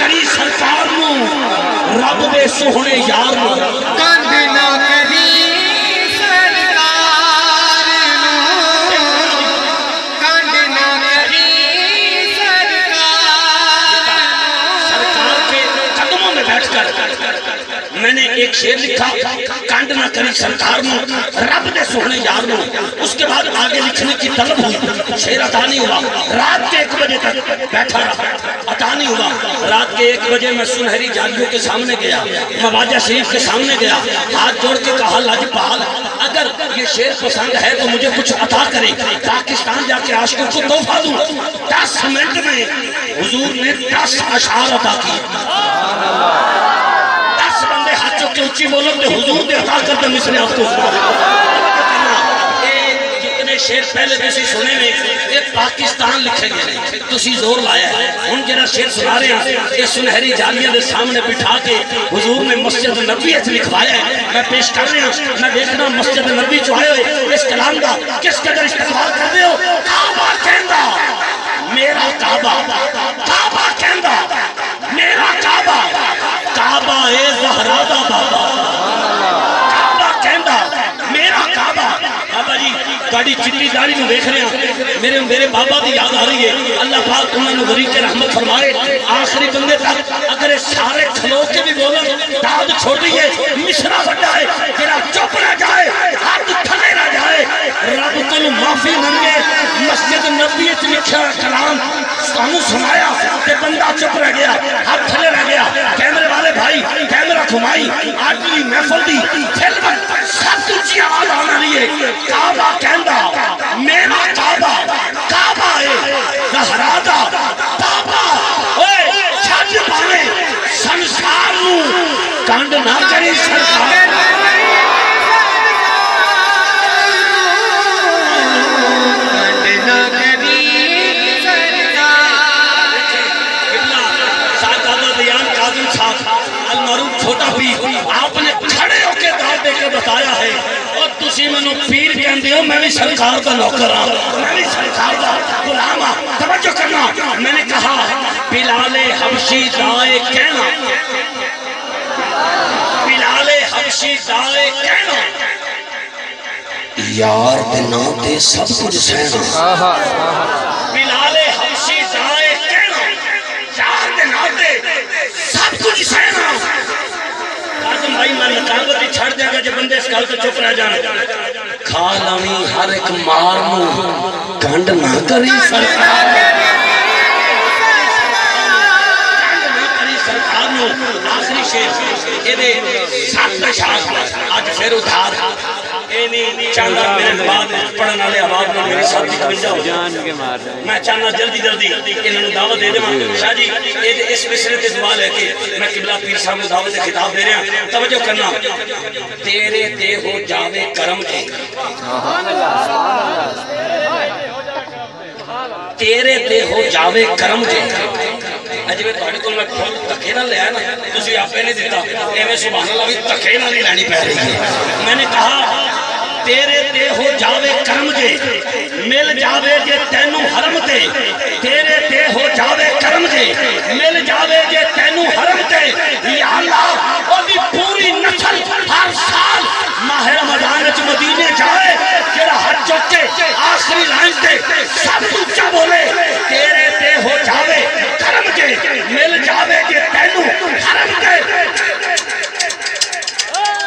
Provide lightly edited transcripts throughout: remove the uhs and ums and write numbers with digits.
کری سرکار نو رب دے سوہنے یار نو کنڈ نہ کری سرکار نو کنڈ نہ کری سرکار کے قدموں میں بیٹھ کر میں نے ایک شعر لکھا کنڈ نہ کری سرکار نو رب دے سوہنے یار نو. اس کے بعد آگے لکھنے کی طلب ہوئی, شعر عطا نہیں ہوا. رات کے 1 بجے تک بیٹھا رہا, عطا نہیں ہوا. رات کے 1 بجے میں سنہری جالیوں کے سامنے گیا, مواجہ شریف کے سامنے گیا, ہاتھ جوڑ کے کہا لاجپال اگر یہ شعر پسند ہے تو مجھے کچھ عطا کرے, پاکستان جا کے عاشقوں کو تحفہ دوں. 10 منٹ میں حضور نے 10 اشعار عطا کیے. 10 بندے ہاتھ چوک کے اونچی بولو کہ حضور دے عطا کر دے مصرے آپ کو. جتنے شعر پہلے تسی سنے میں یہ پاکستان لکھے گئے تسی زور لایا ہے. ان جنہا شعر سنا رہے ہیں یہ سنہری جالیاں دے سامنے بٹھا کے حضور نے مسجد نبی ایچ لکھوایا ہے. میں پیش کر رہے ہیں, میں دیکھنا مسجد نبی جو آئے ہوئے اس کلام دا کس قدر استقبال کر رہے ہو. کعبہ کہندہ میرا کعبہ, کعبہ کہندہ میرا کعبہ, کعبہ اے زہرا دا بابا, کعبہ کہندہ میرا کعبہ. بابا جی گاڑی چٹی داڑھی میں دیکھ رہے ہیں, میرے بابا دی یاد آ رہی ہے. اللہ پاک انہوں نے غریب کے رحمت فرمائے آخری بندے تک. اگر یہ سارے کھلو کے بھی بولیں داد چھوٹی ہے, مشرا بڑا ہے, تیرا چپ نہ جائے, ہاتھ تھلے نہ جائے. رب تنو معافی منگے, مسجد نبی سے لکھا کلام سانو سنایا کہ بندہ چپ رہ گیا, ہاتھ تھلے رہ گیا. کیمرے والے بھائی کیمرہ گھمائی, آٹلی محفل دی فلم سب کچھ آواز آنا رہی ہے. کعبہ کہندہ میرا کعبہ, کعبہ ہے زہرا دا بابا. اوے چھج پانے سنسار نو کنڈ نہ کری سرکار. المعروف چھوٹا پیر آپ نے کھڑے ہو کے دعوت دے کے بتایا ہے اور تسی منو پیر کہندے ہو, میں بھی سرکار کا نوکر ہوں, میں بھی سرکار کا غلام ہوں. توجہ کرنا, میں نے کہا بلال حبشی دائے کہنا, بلال حبشی دائے کہنا, یار بنا دے سب کچھ سہنا. بلال حبشی دائے کہنا, یار بنا دے سب کچھ سہنا. قاسم بھائی میں نکاوتی چھڑ دیا گا جب بندے اس گل کو چپ رہ جانا. کھا لانی ہر ایک مارنو گھنڈ نہ کری سرکار, گھنڈ نہ کری سرکار نو. آخری شیخ یہ دے 7 اشعار آج پھر ادھار چاندہ میرے بعد پڑھنا لے عواب نے میری ساتھی کنجا ہو جان کے مار رہے ہیں. میں چاہنا جلدی انہوں نے دعوت دے دے ماں شاہ جی اس مصرے کے دعا لے کے میں قبلہ پیر صاحب نے دعوت خطاب دے رہے ہیں. توجہ کرنا, تیرے دے ہو جاوے کرم دے, تیرے دے ہو جاوے کرم دے. اجی میں توڑی کل میں کھول تکھے نہ لے آیا نا, تسی آپ پہ نہیں دیتا ایویں سبحان اللہ بھی تکھے نہ نہیں لینی پہ رہی ہے. میں نے کہا تیرے تے ہو جاوے کرم دے, مل جاوے جے تینو حرم دے, تیرے تے ہو جاوے کرم دے, مل جاوے جے تینو حرم دے. یا اللہ اور دی پوری نسل ہر سال ماہ رمضان وچ مدینے جائے, جڑا حج چکے آخری لائن دے سب اونچا بولے تیرے تے ہو جاوے کرم دے, مل جاوے جے تینو حرم دے.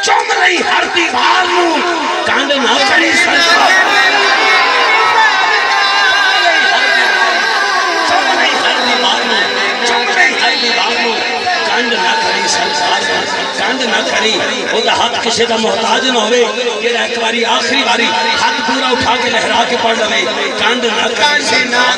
چوم رہی ہر دیوار نو کانڈ نہ کری سرکار, چوم رہی ہر دیوار نو, چوم رہی ہر دیوار نو کانڈ نہ کری سرکار, کانڈ نہ کری. وہ دا ہاتھ کسی دا محتاج نہ ہوئے کہ ایک باری آخری باری ہاتھ پورا اٹھا کے لہرا کے پڑھ لے کانڈ نہ کری سرکار.